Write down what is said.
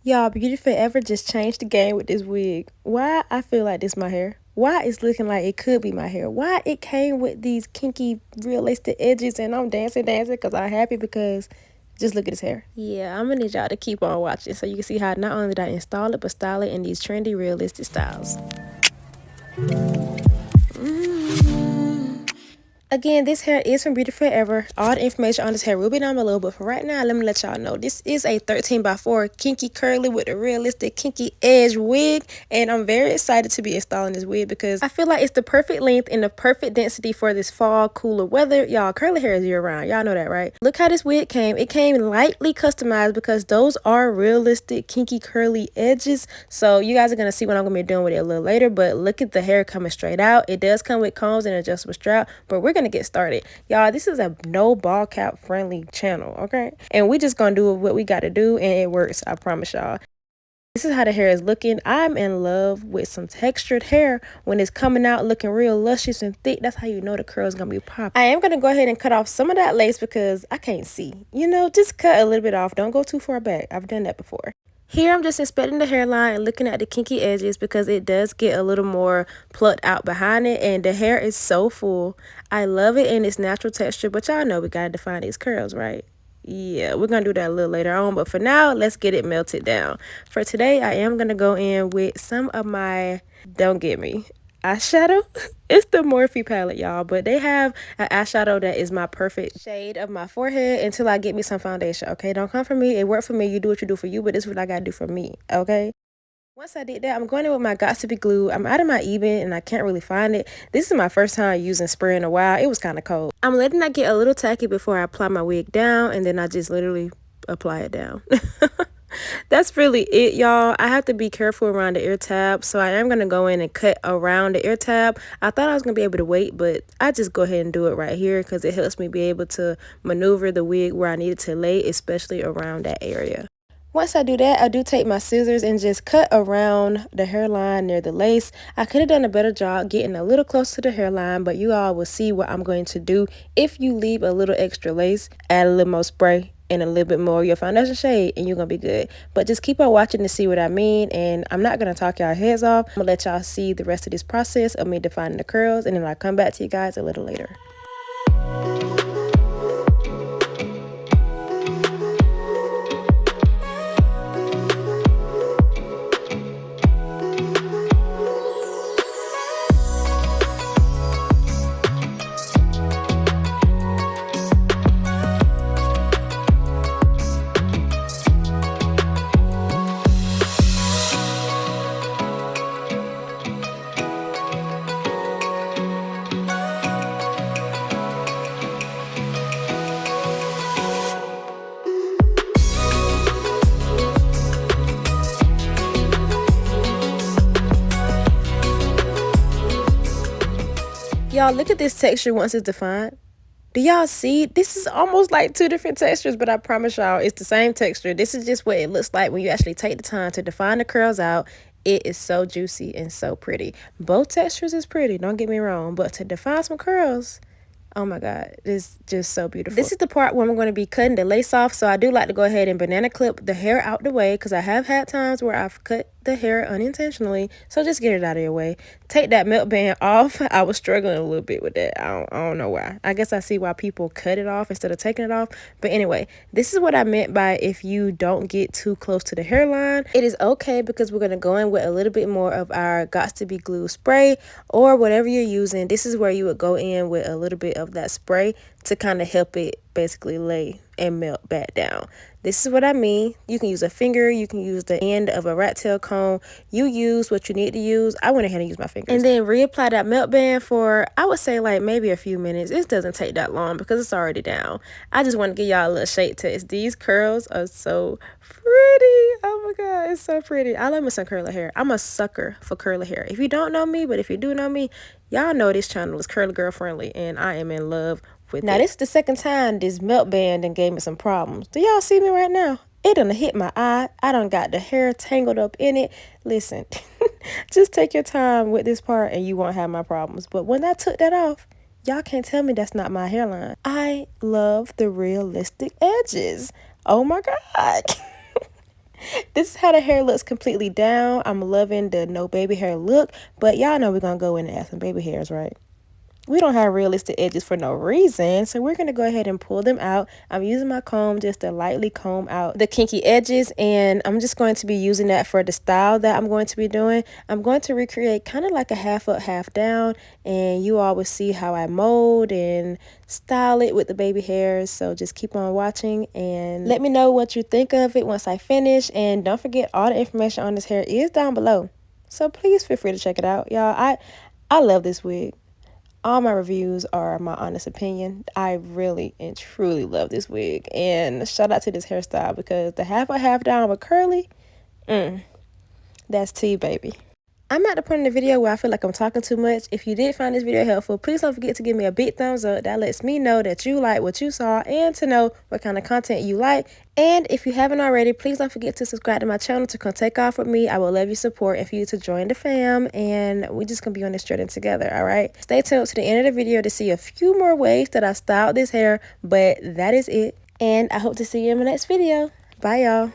Y'all, Beauty Forever just changed the game with this wig. Why I feel like this my hair? Why it's looking like it could be my hair? Why it came with these kinky, realistic edges and I'm dancing because I'm happy because just look at his hair. Yeah, I'm gonna need y'all to keep on watching so you can see how not only did I install it, but style it in these trendy, realistic styles. Again, this hair is from Beauty Forever. All the information on this hair will be down below, but for right now, let me let y'all know. This is a 13x4 kinky curly with a realistic kinky edge wig, and I'm very excited to be installing this wig because I feel like it's the perfect length and the perfect density for this fall cooler weather. Y'all, curly hair is year-round. Y'all know that, right? Look how this wig came. It came lightly customized because those are realistic kinky curly edges, so you guys are going to see what I'm going to be doing with it a little later, but look at the hair coming straight out. It does come with combs and adjustable strap, but we're going to get started. Y'all, this is a no ball cap friendly channel, okay? And we just gonna do what we gotta do, and it works, I promise y'all. This is how the hair is looking. I'm in love with some textured hair. When it's coming out looking real luscious and thick, that's how you know the curl's gonna be popping. I am gonna go ahead and cut off some of that lace because I can't see. You know, just cut a little bit off. Don't go too far back. I've done that before. Here I'm just inspecting the hairline and looking at the kinky edges because it does get a little more plucked out behind it, and the hair is so full. I love it in its natural texture, but y'all know we gotta define these curls, right? Yeah, we're gonna do that a little later on, but for now, let's get it melted down. For today, I am gonna go in with some of my, don't get me, eyeshadow. It's the Morphe palette, y'all, but they have an eyeshadow that is my perfect shade of my forehead until I get me some foundation, okay? Don't come for me. It worked for me. You do what you do for you, but this is what I gotta do for me, okay? Once I did that, I'm going in with my Got to Be glue. I'm out of my even and I can't really find it. This is my first time using spray in a while. It was kind of cold. I'm letting that get a little tacky before I apply my wig down, and then I just literally apply it down. That's really it, y'all. I have to be careful around the ear tab, so I am going to go in and cut around the ear tab. I thought I was going to be able to wait, but I just go ahead and do it right here because it helps me be able to maneuver the wig where I need it to lay, especially around that area. Once I do that, I do take my scissors and just cut around the hairline near the lace. I could have done a better job getting a little close to the hairline, but you all will see what I'm going to do. If you leave a little extra lace, add a little more spray and a little bit more of your foundation shade, and you're going to be good. But just keep on watching to see what I mean, and I'm not going to talk y'all heads off. I'm going to let y'all see the rest of this process of me defining the curls, and then I'll come back to you guys a little later. Y'all, look at this texture once it's defined. Do y'all see? This is almost like two different textures, but I promise y'all it's the same texture. This is just what it looks like when you actually take the time to define the curls out. It is so juicy and so pretty. Both textures is pretty, don't get me wrong, but to define some curls, oh my God, it's just so beautiful. This is the part where I'm going to be cutting the lace off, so I do like to go ahead and banana clip the hair out the way because I have had times where I've cut the hair unintentionally, so just get it out of your way. Take that melt band off. I was struggling a little bit with that. I don't know why. I guess I see why people cut it off instead of taking it off. But anyway, this is what I meant by if you don't get too close to the hairline, it is okay because we're going to go in with a little bit more of our Got to Be glue spray or whatever you're using. This is where you would go in with a little bit of that spray to kind of help it basically lay and melt back down. This is what I mean. You can use a finger, you can use the end of a rat tail comb. You use what you need to use. I went ahead and used my fingers. And then reapply that melt band for, I would say like maybe a few minutes. It doesn't take that long because it's already down. I just want to give y'all a little shake test. These curls are so pretty. Oh my God, it's so pretty. I love me some curly hair. I'm a sucker for curly hair. If you don't know me, but if you do know me, y'all know this channel is curly girl friendly and I am in love with now, this is the second time this melt band done gave me some problems. Do y'all see me right now? It done hit my eye. I done got the hair tangled up in it. Listen, just take your time with this part and you won't have my problems. But when I took that off, y'all can't tell me that's not my hairline. I love the realistic edges. Oh my God. This is how the hair looks completely down. I'm loving the no baby hair look, but y'all know we're gonna go in and add some baby hairs, right? We don't have realistic edges for no reason, so we're going to go ahead and pull them out. I'm using my comb just to lightly comb out the kinky edges, and I'm just going to be using that for the style that I'm going to be doing. I'm going to recreate kind of like a half up, half down, and you all will see how I mold and style it with the baby hairs. So just keep on watching and let me know what you think of it once I finish. And don't forget, all the information on this hair is down below, so please feel free to check it out. Y'all, I love this wig. All my reviews are my honest opinion. I really and truly love this wig. And shout out to this hairstyle, because the half up, half down with curly, that's tea, baby. I'm at the point in the video where I feel like I'm talking too much. If you did find this video helpful, please don't forget to give me a big thumbs up. That lets me know that you like what you saw and to know what kind of content you like. And if you haven't already, please don't forget to subscribe to my channel to come take off with me. I will love your support and for you to join the fam. And we're just going to be on this journey together, all right? Stay tuned to the end of the video to see a few more ways that I styled this hair. But that is it. And I hope to see you in my next video. Bye, y'all.